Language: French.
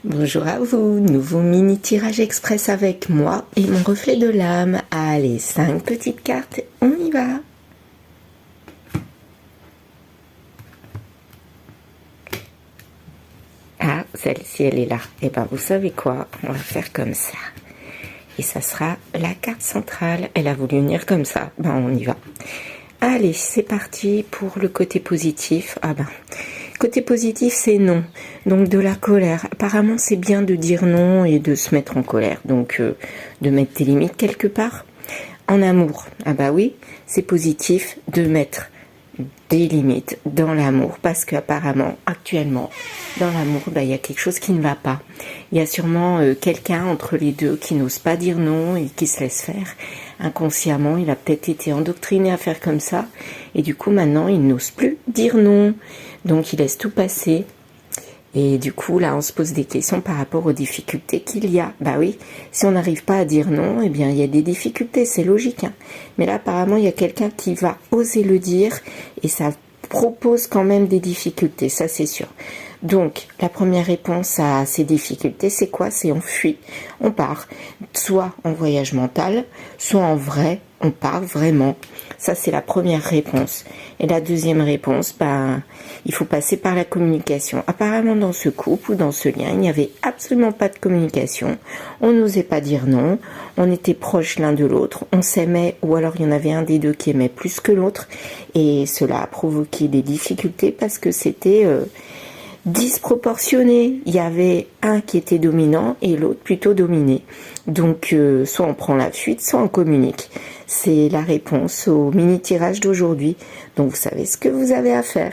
Bonjour à vous, nouveau mini tirage express avec moi et mon reflet de l'âme. Allez, 5 petites cartes, on y va. Ah, celle-ci elle est là. Et ben vous savez quoi, on va faire comme ça. Et ça sera la carte centrale. Elle a voulu venir comme ça, ben on y va. Allez, c'est parti pour le côté positif. Ah ben, côté positif, c'est non. Donc de la colère. Apparemment, c'est bien de dire non et de se mettre en colère. Donc de mettre des limites quelque part. En amour, ah bah oui, c'est positif de mettre des limites dans l'amour. Parce qu'apparemment, actuellement, dans l'amour, bah, il y a quelque chose qui ne va pas. Il y a sûrement quelqu'un entre les deux qui n'ose pas dire non et qui se laisse faire. Inconsciemment, il a peut-être été endoctriné à faire comme ça. Et du coup, maintenant, il n'ose plus dire non. Donc, il laisse tout passer. Et du coup, là, on se pose des questions par rapport aux difficultés qu'il y a. Bah oui, si on n'arrive pas à dire non, eh bien, il y a des difficultés, c'est logique. Hein. Mais là, apparemment, il y a quelqu'un qui va oser le dire et ça propose quand même des difficultés, ça c'est sûr. Donc, la première réponse à ces difficultés, c'est quoi? C'est on fuit, on part. Soit en voyage mental, soit en vrai, on part vraiment. Ça, c'est la première réponse. Et la deuxième réponse, ben, il faut passer par la communication. Apparemment, dans ce couple ou dans ce lien, il n'y avait absolument pas de communication. On n'osait pas dire non. On était proches l'un de l'autre. On s'aimait, ou alors il y en avait un des deux qui aimait plus que l'autre. Et cela a provoqué des difficultés parce que c'était disproportionné. Il y avait un qui était dominant et l'autre plutôt dominé. Donc, soit on prend la fuite, soit on communique. C'est la réponse au mini-tirage d'aujourd'hui. Donc, vous savez ce que vous avez à faire.